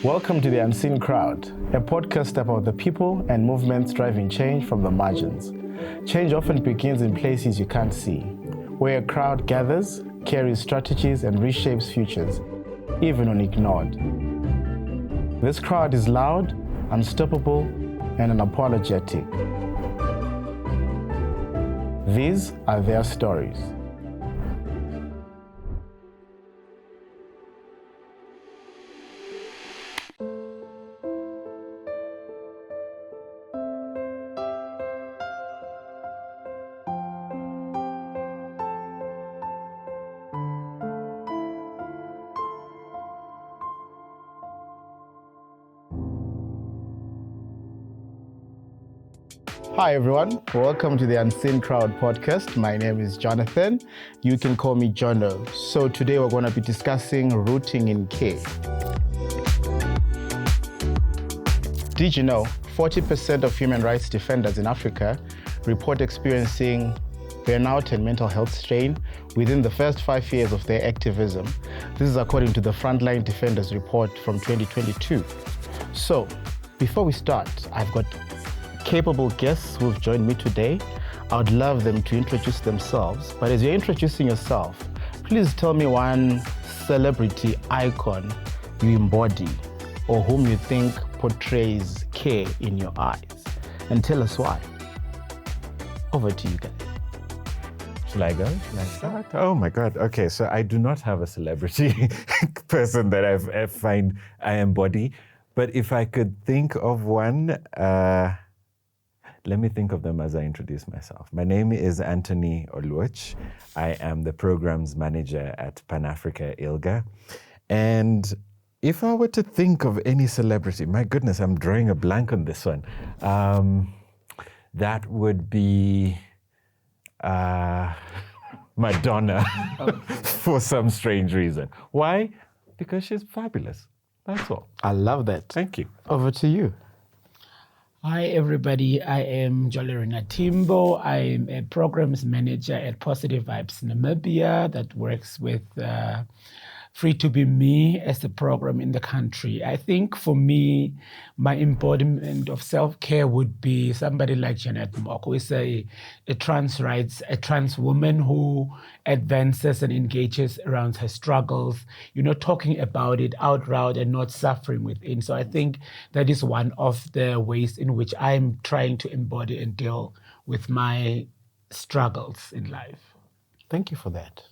Welcome to The Unseen Crowd, a podcast about the people and movements driving change from the margins. Change often begins in places you can't see, where a crowd gathers, carries strategies, and reshapes futures, even when ignored. This crowd is loud, unstoppable, and unapologetic. These are their stories. Hi everyone, welcome to the Unseen Crowd podcast. My name is Jonathan. You can call me Jono. So today we're going to be discussing rooting in care. Did you know 40% of human rights defenders in Africa report experiencing burnout and mental health strain within the first 5 years of their activism? This is according to the Frontline Defenders Report from 2022. So before we start, I've got capable guests who've joined me today. I would love them to introduce themselves. But as you're introducing yourself, please tell me one celebrity icon you embody or whom you think portrays care in your eyes. And tell us why. Over to you guys. Shall I go? Shall I start? Oh my God. Okay, so I do not have a celebrity person that I find I embody. But if I could think of one, let me think of them as I introduce myself. My name is Anthony Oluoch. I am the programs manager at Pan-Africa ILGA. And if I were to think of any celebrity, my goodness, I'm drawing a blank on this one. That would be Madonna for some strange reason. Why? Because she's fabulous. That's all. I love that. Thank you. Over to you. Hi, everybody. I am Jolerina Timbo. I'm a programs manager at Positive Vibes Namibia that works with Free to Be Me as a program in the country. I think for me, my embodiment of self-care would be somebody like Jeanette Mock, who is a trans woman who advances and engages around her struggles, talking about it out loud and not suffering within. So I think that is one of the ways in which I'm trying to embody and deal with my struggles in life. Thank you for that.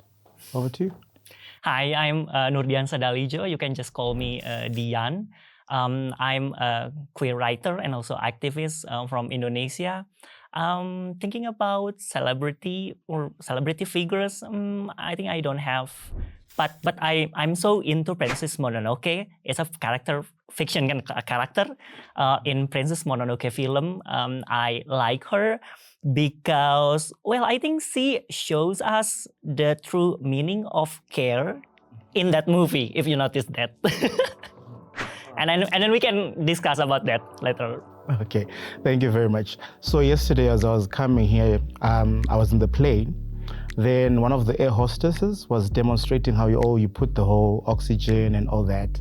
Over to you. Hi, I'm Nurdian Sadalijo. You can just call me Dian. I'm a queer writer and also activist from Indonesia. Thinking about celebrity figures, I think I don't have, but I'm so into Princess Mononoke. It's a fiction character in Princess Mononoke film. I like her because, I think she shows us the true meaning of care in that movie, if you notice that. and then we can discuss about that later. Okay, thank you very much. So yesterday as I was coming here, I was in the plane. Then one of the air hostesses was demonstrating how you put the whole oxygen and all that.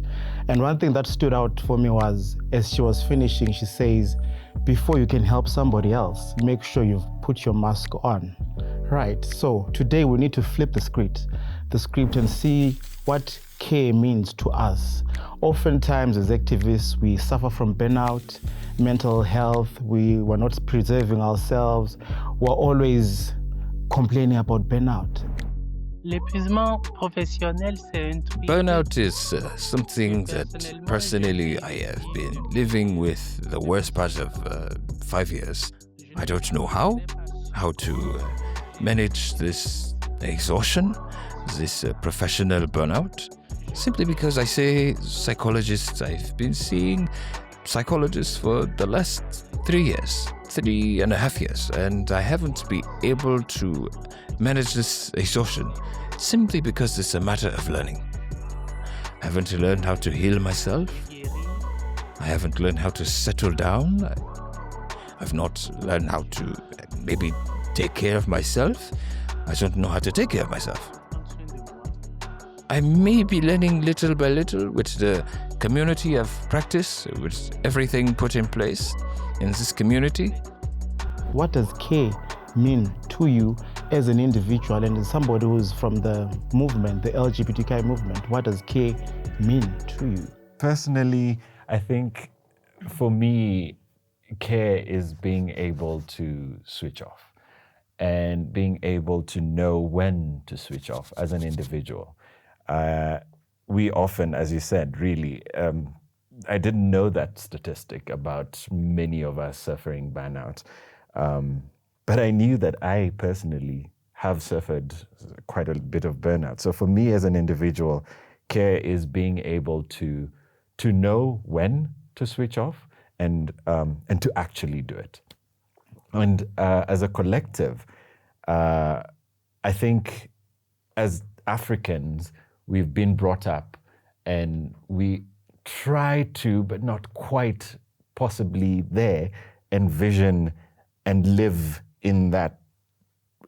And one thing that stood out for me was, as she was finishing, she says, before you can help somebody else, make sure you've put your mask on. Right, so today we need to flip the script and see what care means to us. Oftentimes as activists, we suffer from burnout, mental health, we were not preserving ourselves, we're always complaining about burnout. Burnout is something that personally I have been living with the worst part of 5 years. I don't know how to manage this exhaustion, this professional burnout, simply because I say psychologists. I've been seeing psychologists for the last 3.5 years, and I haven't been able to manage this exhaustion simply because it's a matter of learning. I haven't learned how to heal myself. I haven't learned how to settle down. I've not learned how to maybe take care of myself. I don't know how to take care of myself. I may be learning little by little with the community of practice with everything put in place in this community? What does care mean to you as an individual and as somebody who's from the movement, the LGBTQIA movement? What does care mean to you? Personally, I think for me, care is being able to switch off and being able to know when to switch off as an individual. We often, as you said, really, I didn't know that statistic about many of us suffering burnout. But I knew that I personally have suffered quite a bit of burnout. So for me as an individual, care is being able to know when to switch off and to actually do it. And as a collective, I think as Africans, we've been brought up and we try to, but not quite possibly there, envision and live in that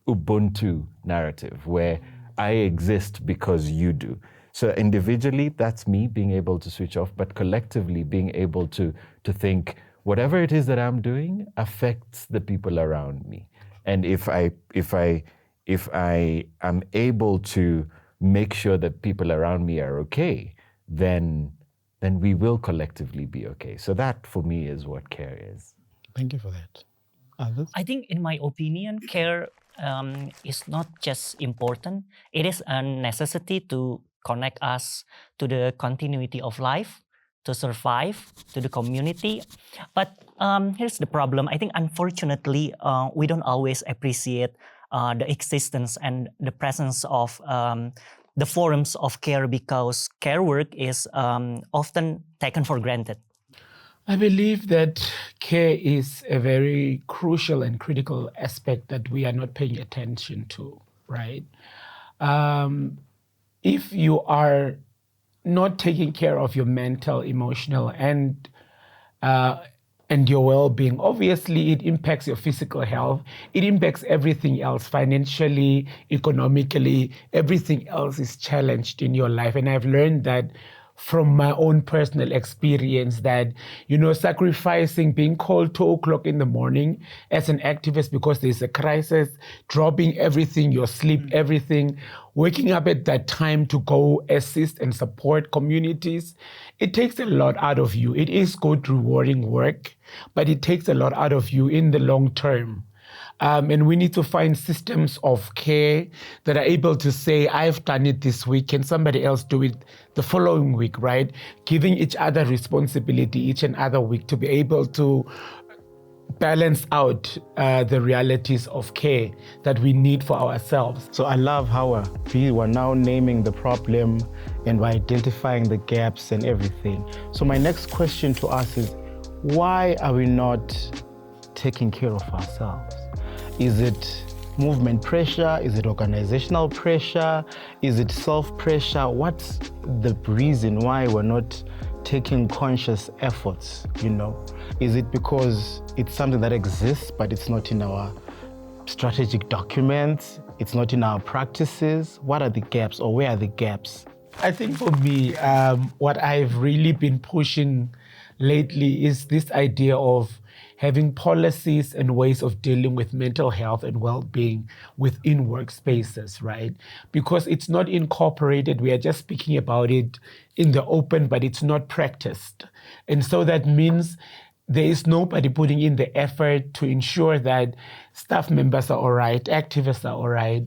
Ubuntu narrative where I exist because you do. So individually, that's me being able to switch off, but collectively being able to think whatever it is that I'm doing affects the people around me. And if I am able to make sure that people around me are okay, then we will collectively be okay. So that for me is what care is. Thank you for that. Others? I think, in my opinion, care is not just important. It is a necessity to connect us to the continuity of life, to survive, to the community. But here's the problem. I think, unfortunately, we don't always appreciate the existence and the presence of the forms of care because care work is often taken for granted. I believe that care is a very crucial and critical aspect that we are not paying attention to, right? If you are not taking care of your mental, emotional, and your well-being, obviously it impacts your physical health. It impacts everything else, financially, economically. Everything else is challenged in your life. And I've learned that from my own personal experience that, sacrificing being called 2:00 in the morning as an activist because there's a crisis, dropping everything, your sleep, everything, waking up at that time to go assist and support communities, it takes a lot out of you. It is good, rewarding work, but it takes a lot out of you in the long term. And we need to find systems of care that are able to say, I've done it this week, can somebody else do it the following week, right? Giving each other responsibility each and other week to be able to balance out the realities of care that we need for ourselves. So I love how we're now naming the problem and we're identifying the gaps and everything. So my next question to us is, why are we not taking care of ourselves? Is it movement pressure? Is it organizational pressure? Is it self-pressure? What's the reason why we're not taking conscious efforts, Is it because it's something that exists, but it's not in our strategic documents? It's not in our practices? What are the gaps, or where are the gaps? I think for me, what I've really been pushing lately is this idea of having policies and ways of dealing with mental health and well-being within workspaces, right? Because it's not incorporated. We are just speaking about it in the open, but it's not practiced. And so that means there is nobody putting in the effort to ensure that staff members are all right, activists are all right.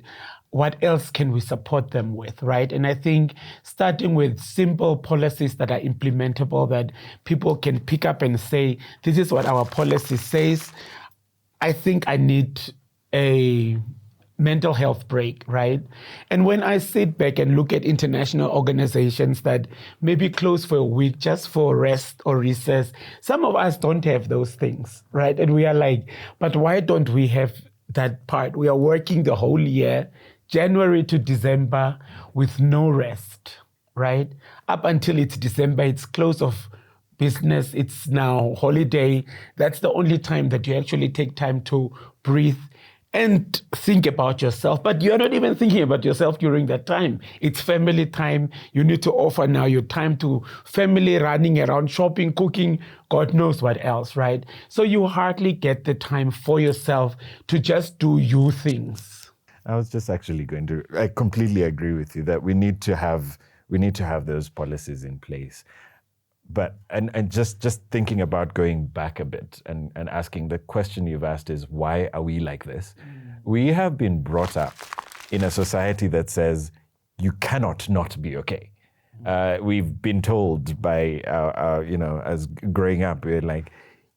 What else can we support them with, right? And I think starting with simple policies that are implementable, that people can pick up and say, this is what our policy says. I think I need a mental health break, right? And when I sit back and look at international organizations that maybe close for a week just for rest or recess, some of us don't have those things, right? And we are like, but why don't we have that part? We are working the whole year, January to December, with no rest, right? Up until it's December, it's close of business, it's now holiday. That's the only time that you actually take time to breathe and think about yourself. But you're not even thinking about yourself during that time. It's family time. You need to offer now your time to family, running around, shopping, cooking, God knows what else, right? So you hardly get the time for yourself to just do you things. I was just actually I completely agree with you that we need to have those policies in place. But and just thinking about going back a bit and asking, the question you've asked is, why are we like this? We have been brought up in a society that says you cannot not be okay. We've been told by our as growing up, we're like,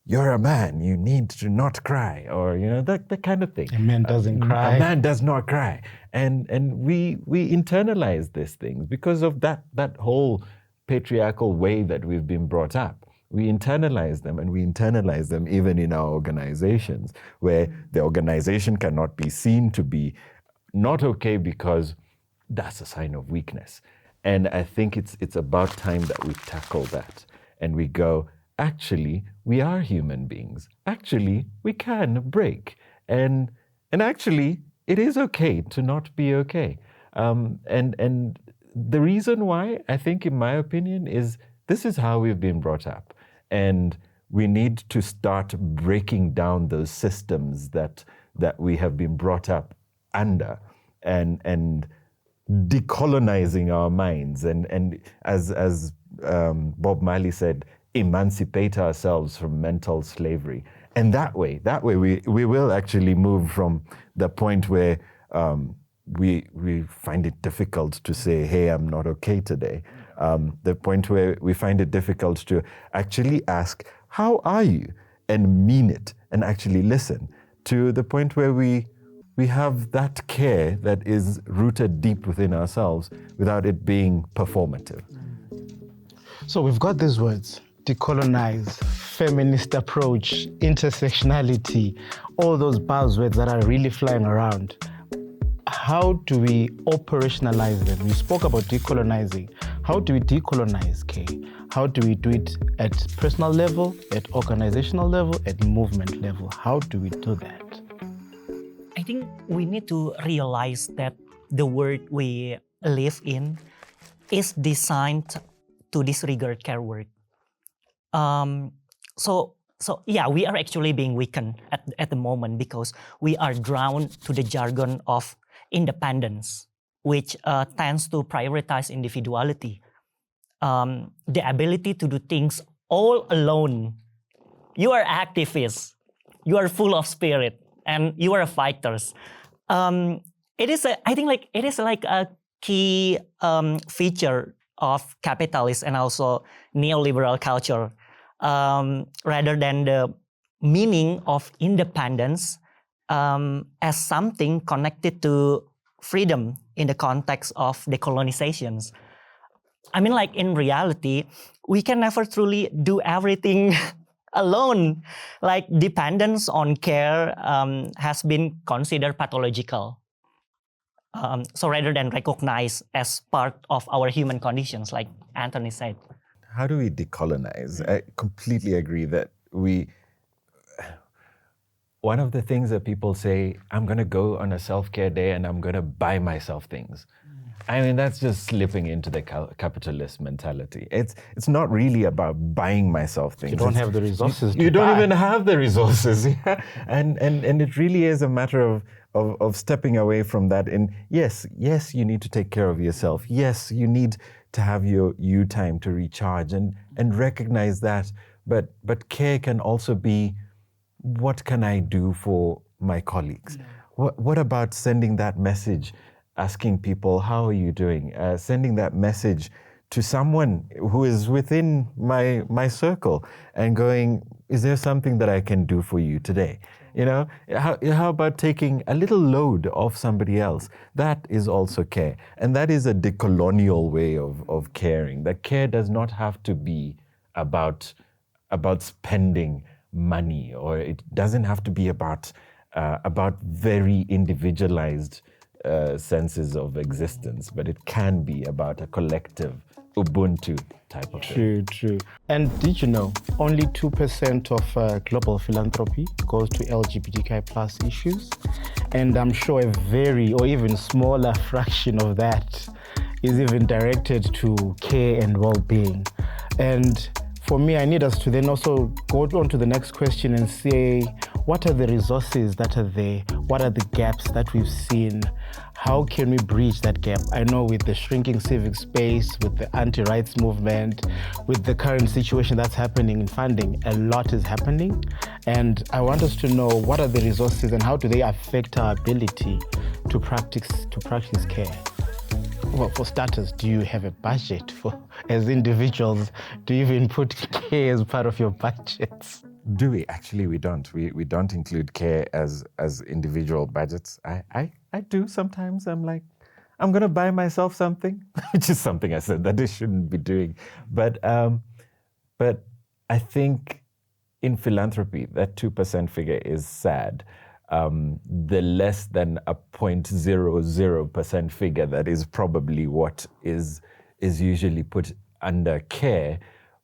you're a man, you need to not cry, or that kind of thing. A man doesn't cry. A man does not cry, and we internalize these things because of that whole patriarchal way that we've been brought up. We internalize them, and we internalize them even in our organizations, where the organization cannot be seen to be not okay because that's a sign of weakness. And I think it's about time that we tackle that and we go, actually, we are human beings. Actually, we can break. And actually, it is okay to not be okay. And the reason why, I think, in my opinion, is this is how we've been brought up. And we need to start breaking down those systems that we have been brought up under and decolonizing our minds. And as Bob Marley said, emancipate ourselves from mental slavery. And that way we will actually move from the point where we find it difficult to say, hey, I'm not okay today. The point where we find it difficult to actually ask, how are you? And mean it and actually listen, to the point where we have that care that is rooted deep within ourselves without it being performative. So we've got these words: decolonize, feminist approach, intersectionality, all those buzzwords that are really flying around. How do we operationalize them? You spoke about decolonizing. How do we decolonize, Kay? How do we do it at personal level, at organizational level, at movement level? How do we do that? I think we need to realize that the world we live in is designed to disregard care work. So yeah, we are actually being weakened at the moment because we are drawn to the jargon of independence, which tends to prioritize individuality, the ability to do things all alone. You are activists, you are full of spirit, and you are fighters. It is a key feature of capitalist and also neoliberal culture, rather than the meaning of independence as something connected to freedom in the context of decolonizations. I mean, like, in reality, we can never truly do everything alone. Like, dependence on care has been considered pathological. So rather than recognized as part of our human conditions, like Anthony said. How do we decolonize? I completely agree that one of the things that people say, I'm going to go on a self-care day and I'm going to buy myself things. I mean, that's just slipping into the capitalist mentality. It's not really about buying myself things. You don't have the resources You don't even have the resources. Yeah? And it really is a matter of stepping away from that. And yes, you need to take care of yourself. Yes, you need to have your you time to recharge and recognize that. But care can also be, what can I do for my colleagues? Yeah. What about sending that message, asking people, how are you doing? Sending that message to someone who is within my circle and going, is there something that I can do for you today? You know, how about taking a little load off somebody else? That is also care. And that is a decolonial way of caring. That care does not have to be about spending money, or it doesn't have to be about very individualized senses of existence, but it can be about a collective Ubuntu type of thing. True. And did you know only 2% of global philanthropy goes to LGBTQI+ issues? And I'm sure a very or even smaller fraction of that is even directed to care and well-being. And for me, I need us to then also go on to the next question and say, what are the resources that are there? What are the gaps that we've seen? How can we bridge that gap? I know with the shrinking civic space, with the anti-rights movement, with the current situation that's happening in funding, a lot is happening. And I want us to know what are the resources and how do they affect our ability to practice care? Well, for starters, do you have a budget as individuals? Do you even put care as part of your budgets? Do we? Actually, we don't. We don't include care as individual budgets. I do sometimes. I'm like, I'm going to buy myself something, which is something I said that I shouldn't be doing. But I think in philanthropy, that 2% figure is sad. The less than a 0.00% figure that is probably what is usually put under care,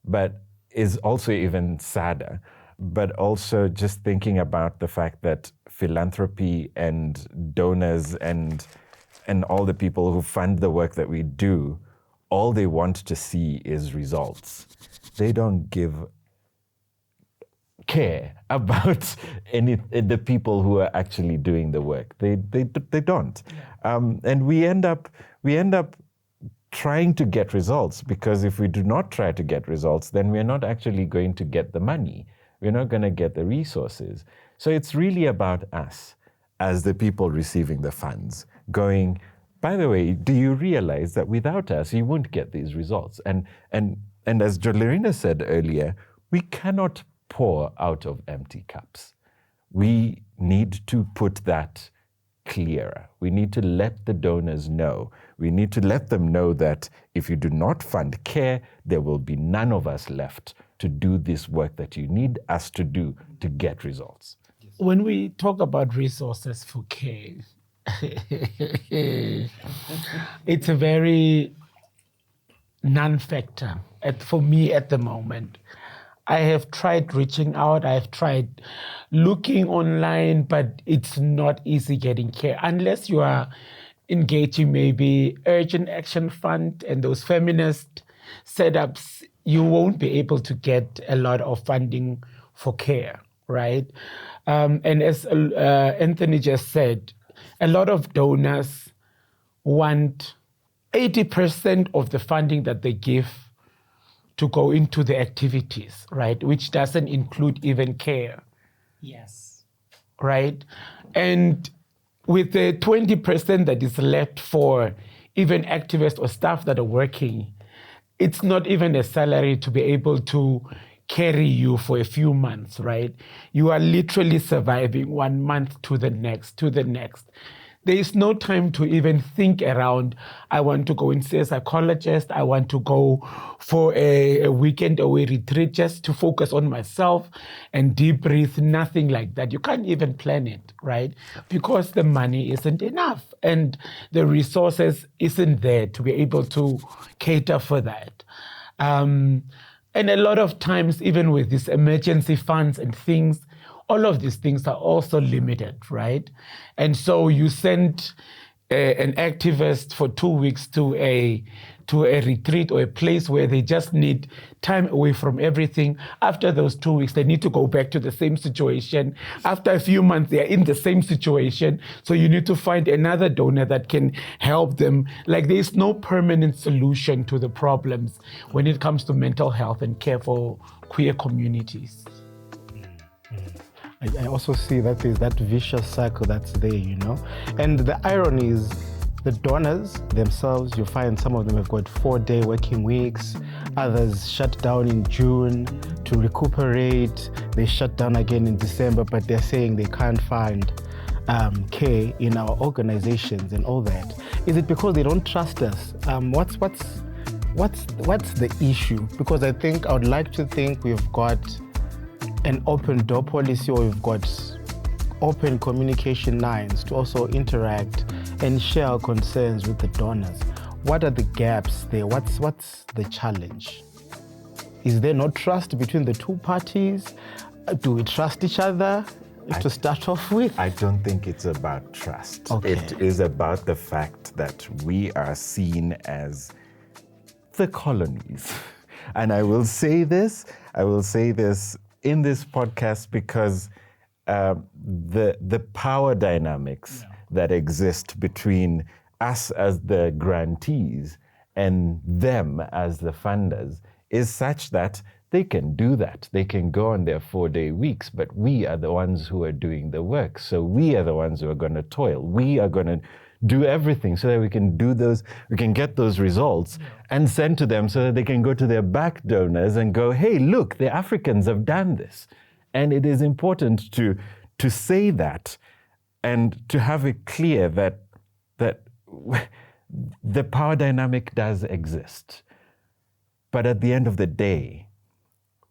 but is also even sadder. But also just thinking about the fact that philanthropy and donors and all the people who fund the work that we do, all they want to see is results. They don't give care about the people who are actually doing the work. They don't. And we end up trying to get results, because if we do not try to get results, then we're not actually going to get the money. We're not going to get the resources. So it's really about us as the people receiving the funds going, by the way, do you realize that without us, you won't get these results? And as Jolerina said earlier, we cannot pour out of empty cups. We need to put that clearer. We need to let the donors know. We need to let them know that if you do not fund care, there will be none of us left to do this work that you need us to do to get results. When we talk about resources for care, it's a very non-factor for me at the moment. I have tried reaching out, I have tried looking online, but it's not easy getting care unless you are engaging maybe Urgent Action Fund and those feminist setups. You won't be able to get a lot of funding for care, right? And as Anthony just said, a lot of donors want 80% of the funding that they give to go into the activities, right? Which doesn't include even care. Yes. Right? And with the 20% that is left for even activists or staff that are working, it's not even a salary to be able to carry you for a few months, right? You are literally surviving 1 month to the next, to the next. There is no time to even think around, I want to go and see a psychologist, I want to go for a weekend away retreat just to focus on myself and deep breathe, nothing like that. You can't even plan it, right? Because the money isn't enough and the resources isn't there to be able to cater for that. And a lot of times, even with these emergency funds and things, all of these things are also limited, right? And so you send an activist for 2 weeks to a retreat or a place where they just need time away from everything. After those 2 weeks, they need to go back to the same situation. After a few months, they are in the same situation. So you need to find another donor that can help them. Like, there's no permanent solution to the problems when it comes to mental health and care for queer communities. I also see that there's that vicious cycle that's there, you know? And the irony is the donors themselves, you find some of them have got 4-day working weeks, others shut down in June to recuperate, they shut down again in December, but they're saying they can't find care in our organizations and all that. Is it because they don't trust us? What's the issue? Because I would like to think we've got an open door policy, or we've got open communication lines to also interact and share our concerns with the donors. What are the gaps there? What's the challenge? Is there no trust between the two parties? Do we trust each other? to start off with? I don't think it's about trust. Okay. It is about the fact that we are seen as the colonies. And I will say this in this podcast because the power dynamics that exist between us as the grantees and them as the funders is such that they can do that. They can go on their 4-day weeks, but we are the ones who are doing the work. So we are the ones who are going to toil. We are going to do everything so that we can get those results and send to them so that they can go to their back donors and go, hey, look, the Africans have done this. And it is important to say that and to have it clear that the power dynamic does exist. But at the end of the day,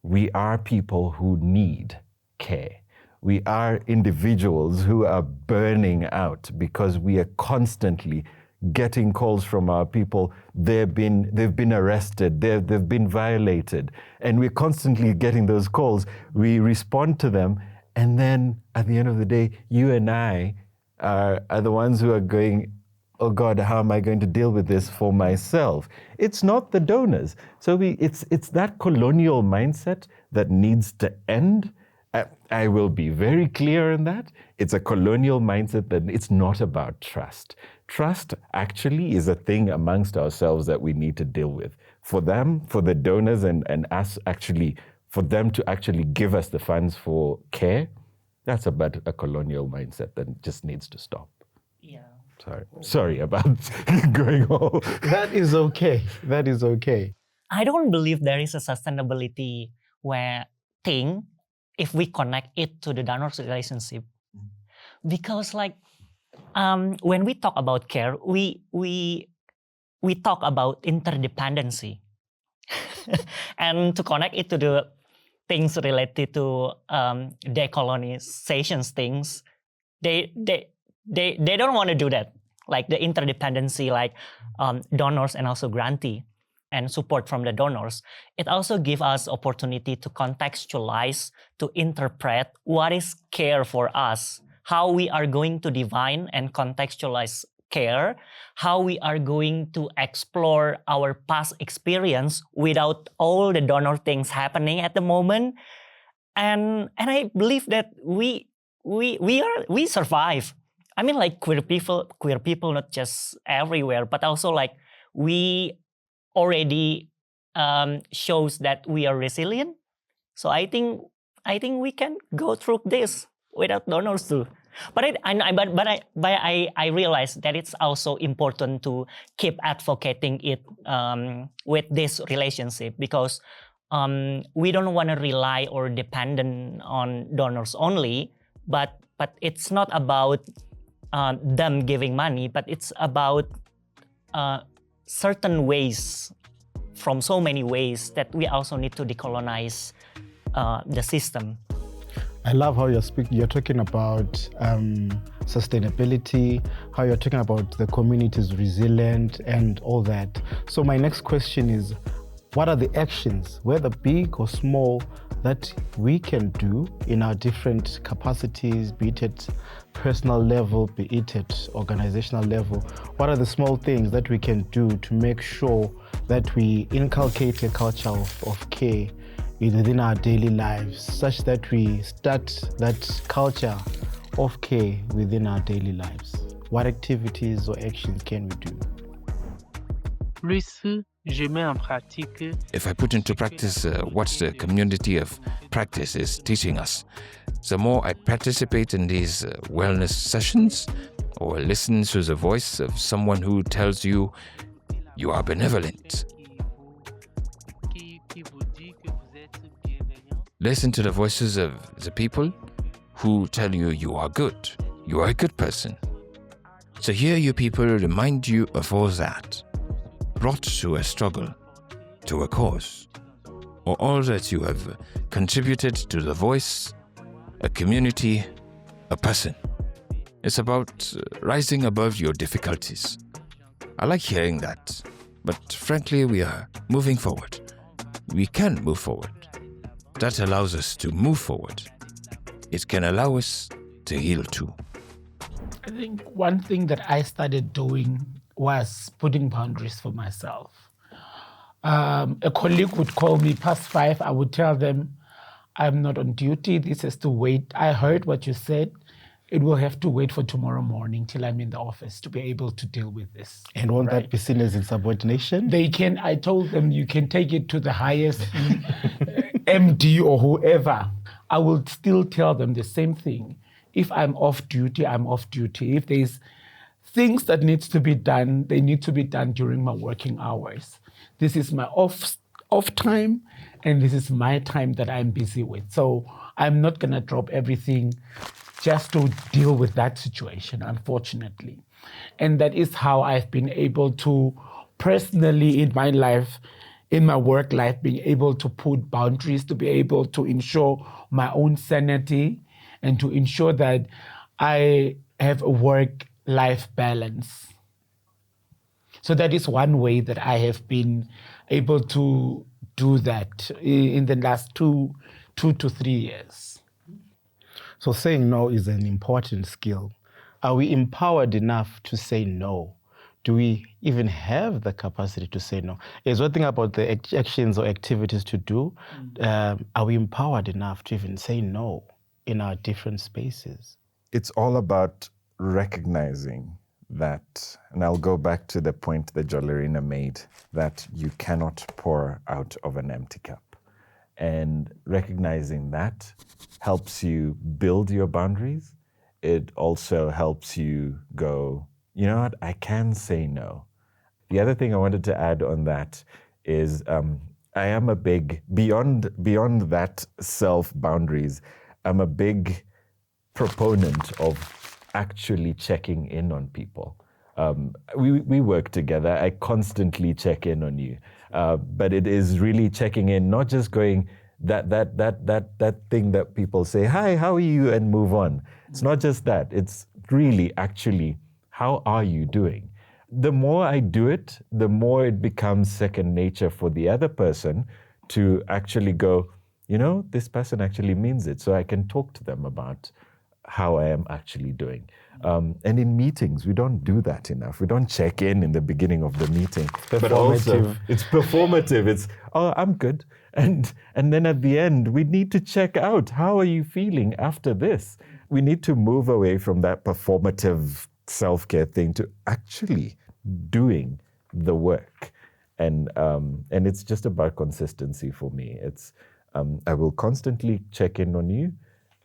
we are people who need care. We are individuals who are burning out because we are constantly getting calls from our people. They've been arrested, they've been violated, and we're constantly getting those calls. We respond to them, and then at the end of the day, you and I are the ones who are going, oh God, how am I going to deal with this for myself? It's not the donors. So it's that colonial mindset that needs to end. I will be very clear in that. It's a colonial mindset that it's not about trust. Trust actually is a thing amongst ourselves that we need to deal with. For them, for the donors and us actually, for them to actually give us the funds for care, that's about a colonial mindset that just needs to stop. Yeah. Sorry about going all. That is okay. I don't believe there is a sustainability thing if we connect it to the donor's relationship. Because when we talk about care, we talk about interdependency. And to connect it to the things related to decolonization things, they don't want to do that. Like the interdependency, donors and also grantee and support from the donors. It also gives us opportunity to contextualize, to interpret what is care for us, how we are going to define and contextualize care, how we are going to explore our past experience without all the donor things happening at the moment. And I believe that we survive. I mean, queer people, not just everywhere, but also we already shows that we are resilient. So I think we can go through this without donors too. But I realize that it's also important to keep advocating it with this relationship because we don't want to rely or dependent on donors only. But it's not about them giving money, but it's about certain ways, from so many ways, that we also need to decolonize the system. I love how you're talking about sustainability, how you're talking about the community's resilient and all that. So my next question is, what are the actions, whether big or small, that we can do in our different capacities, be it at personal level, be it at organizational level? What are the small things that we can do to make sure that we inculcate a culture of care within our daily lives, such that we start that culture of care within our daily lives? What activities or actions can we do? If I put into practice what the community of practice is teaching us, the more I participate in these wellness sessions or listen to the voice of someone who tells you you are benevolent. Listen to the voices of the people who tell you you are good, you are a good person. So hear you people remind you of all that, brought to a struggle, to a cause, or all that you have contributed to the voice, a community, a person. It's about rising above your difficulties. I like hearing that, but frankly, we are moving forward. We can move forward. That allows us to move forward. it can allow us to heal too. I think one thing that I started doing was putting boundaries for myself. A colleague would call me past 5. I would tell them, I'm not on duty. This has to wait. I heard what you said. It will have to wait for tomorrow morning till I'm in the office to be able to deal with this. And won't that be seen as insubordination? They can. I told them you can take it to the highest MD or whoever. I will still tell them the same thing. If I'm off duty, I'm off duty. If there's things that needs to be done, they need to be done during my working hours. This is my off time, and this is my time that I'm busy with. So I'm not gonna drop everything just to deal with that situation, unfortunately. And that is how I've been able to personally in my life, in my work life, being able to put boundaries, to be able to ensure my own sanity and to ensure that I have a work-life balance. So that is one way that I have been able to do that in the last two to 3 years. So saying no is an important skill. Are we empowered enough to say no? Do we even have the capacity to say no? There's one thing about the actions or activities to do. Are we empowered enough to even say no in our different spaces? It's all about recognizing that, and I'll go back to the point that Jolerina made, that you cannot pour out of an empty cup. And recognizing that helps you build your boundaries. It also helps you go, you know what, I can say no. The other thing I wanted to add on that is I am a big, beyond that self-boundaries, I'm a big proponent of actually checking in on people. We work together. I constantly check in on you. But it is really checking in, not just going that thing that people say, hi, how are you, and move on. It's not just that. It's really actually, how are you doing? The more I do it, the more it becomes second nature for the other person to actually go, you know, this person actually means it. So I can talk to them about how I am actually doing. And in meetings, we don't do that enough. We don't check in the beginning of the meeting. But also, it's performative. It's, oh, I'm good. And then at the end, we need to check out, how are you feeling after this? We need to move away from that performative self-care thing to actually doing the work. And it's just about consistency for me. It's I will constantly check in on you,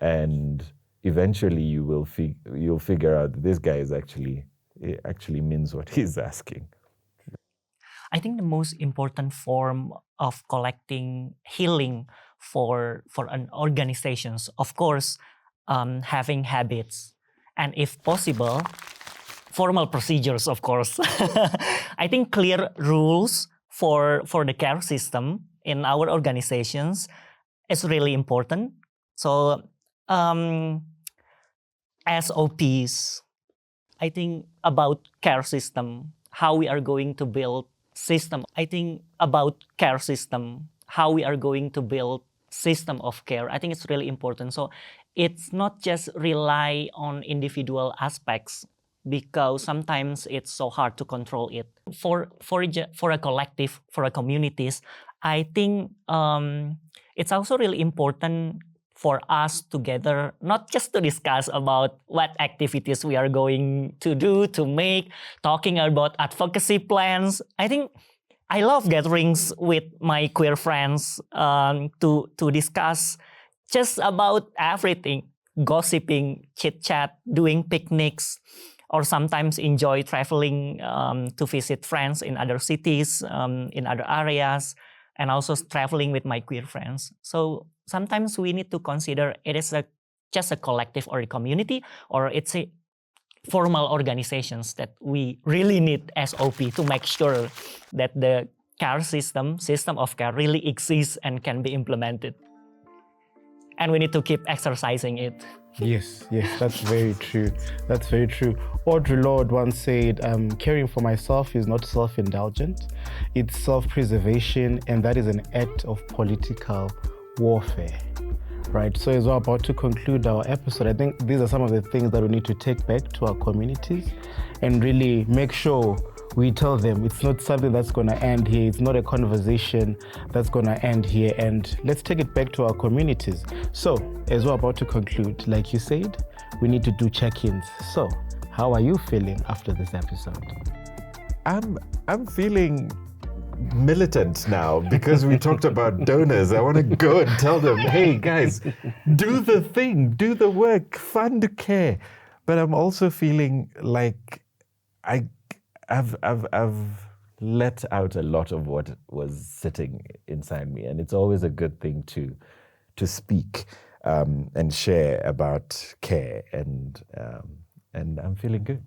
and eventually you'll figure out that this guy is actually means what he's asking. I think the most important form of collecting healing for an organizations, of course, having habits, and if possible, formal procedures, of course. I think clear rules for the care system in our organizations is really important. So SOPs, I think about care system, how we are going to build system. I think about care system, how we are going to build system of care. I think it's really important. So it's not just rely on individual aspects, because sometimes it's so hard to control it. For a collective, for a communities, I think it's also really important for us together, not just to discuss about what activities we are going to do, to make, talking about advocacy plans. I think I love gatherings with my queer friends to discuss just about everything, gossiping, chit-chat, doing picnics, or sometimes enjoy traveling to visit friends in other cities, in other areas, and also traveling with my queer friends. So sometimes we need to consider it is just a collective or a community, or it's a formal organizations that we really need SOP to make sure that the care system of care really exists and can be implemented. And we need to keep exercising it. Yes, that's very true. That's very true. Audre Lorde once said, caring for myself is not self-indulgent, it's self-preservation, and that is an act of political warfare. Right, so as we're about to conclude our episode, I think these are some of the things that we need to take back to our communities and really make sure we tell them it's not something that's going to end here. It's not a conversation that's going to end here. And let's take it back to our communities. So as we're about to conclude, like you said, we need to do check-ins. So how are you feeling after this episode? I'm feeling militant now because we talked about donors. I want to go and tell them, hey guys, do the thing, do the work, fund care. But I'm also feeling like I've let out a lot of what was sitting inside me, and it's always a good thing to speak and share about care, and I'm feeling good.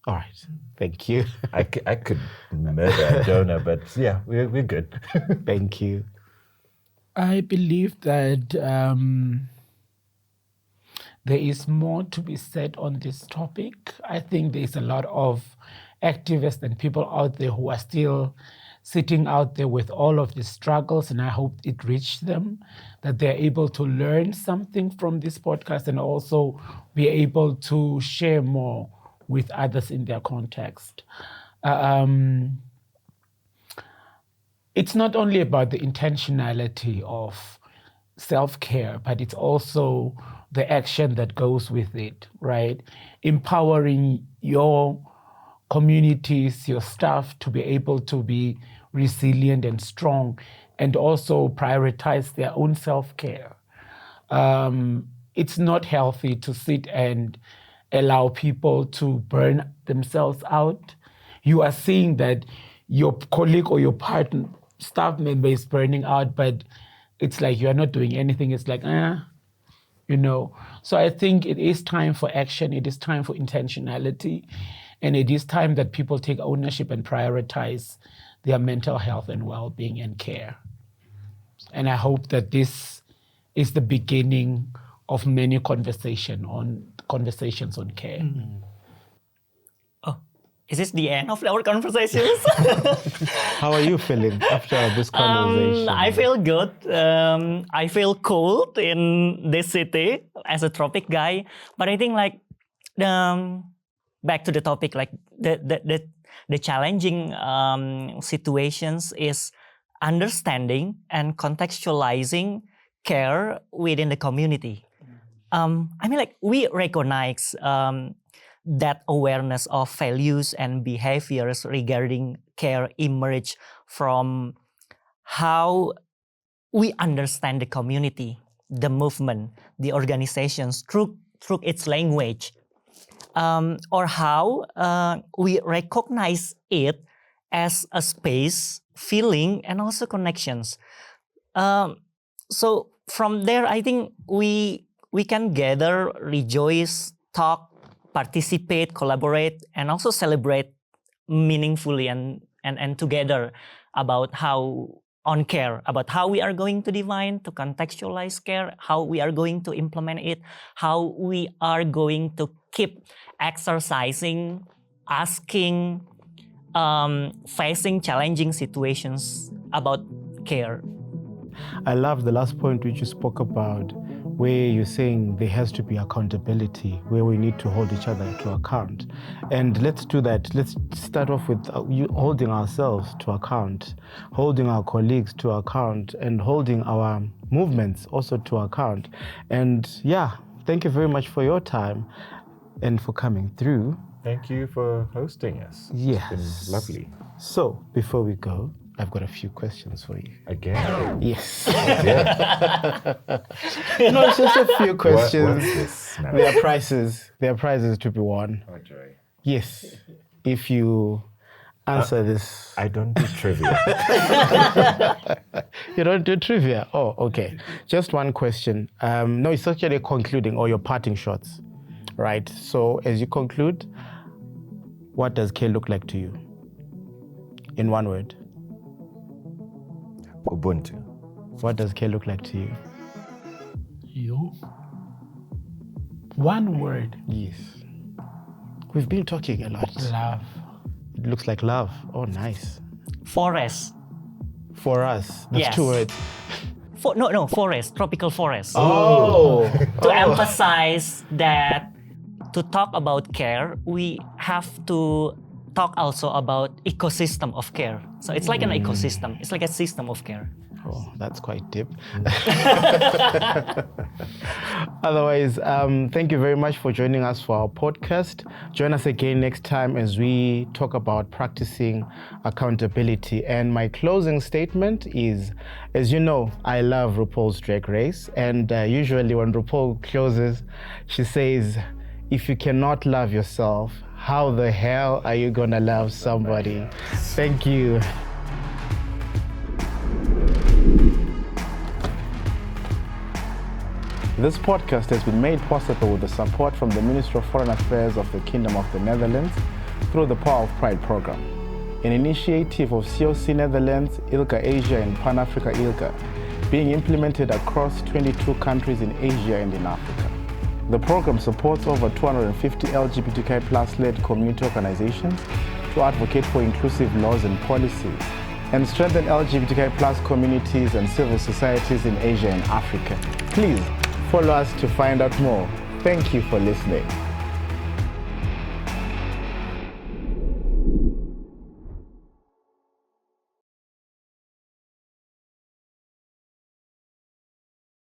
All right, thank you. I could murder a donor, but yeah, we're good. Thank you. I believe that there is more to be said on this topic. I think there's a lot of activists and people out there who are still sitting out there with all of the struggles, and I hope it reached them, that they're able to learn something from this podcast and also be able to share more with others in their context. It's not only about the intentionality of self-care, but it's also the action that goes with it, right? Empowering your communities, your staff to be able to be resilient and strong, and also prioritize their own self-care. It's not healthy to sit and allow people to burn themselves out. You are seeing that your colleague or your partner, staff member is burning out, but it's like you are not doing anything. It's like, you know. So I think it is time for action. It is time for intentionality. And it is time that people take ownership and prioritize their mental health and well-being and care. And I hope that this is the beginning of many conversations on care. Oh, is this the end of our conversations? How are you feeling after this conversation? I feel good. I feel cold in this city as a tropic guy. But I think like back to the topic, like the challenging situations is understanding and contextualizing care within the community. I mean, like we recognize that awareness of values and behaviors regarding care emerge from how we understand the community, the movement, the organizations through its language, or how we recognize it as a space, feeling, and also connections. So from there, I think we can gather, rejoice, talk, participate, collaborate, and also celebrate meaningfully and together about how on care, about how we are going to define, to contextualize care, how we are going to implement it, how we are going to keep exercising, asking, facing challenging situations about care. I love the last point which you spoke about, where you're saying there has to be accountability, where we need to hold each other to account. And let's do that. Let's start off with holding ourselves to account, holding our colleagues to account, and holding our movements also to account. And yeah, thank you very much for your time and for coming through. Thank you for hosting us. Yes. It's been lovely. So before we go, I've got a few questions for you. Again? Yes. Yeah. No, it's just a few questions. What is this now? There are prizes. There are prizes to be won. Oh, joy. Yes. If you answer this. I don't do trivia. You don't do trivia? Oh, okay. Just one question. No, it's actually concluding or your parting shots, right? So as you conclude, what does care look like to you? In one word. Ubuntu. What does care look like to you? You? One word. Yes. We've been talking a lot. Love. It looks like love. Oh, nice. Forest. For us. That's Yes. 2 words. Forest, tropical forest. Oh. To emphasize that to talk about care, we have to talk also about ecosystem of care. So it's like an ecosystem. It's like a system of care. Oh, that's quite deep. Otherwise, thank you very much for joining us for our podcast. Join us again next time as we talk about practicing accountability. And my closing statement is, as you know, I love RuPaul's Drag Race. And usually when RuPaul closes, she says, if you cannot love yourself, how the hell are you gonna love somebody? Thank you. This podcast has been made possible with the support from the Ministry of Foreign Affairs of the Kingdom of the Netherlands through the Power of Pride program, an initiative of COC Netherlands, ILGA Asia and Pan-Africa ILGA, being implemented across 22 countries in Asia and in Africa. The program supports over 250 LGBTQIA+ community organizations to advocate for inclusive laws and policies and strengthen LGBTQIA+ communities and civil societies in Asia and Africa. Please follow us to find out more. Thank you for listening.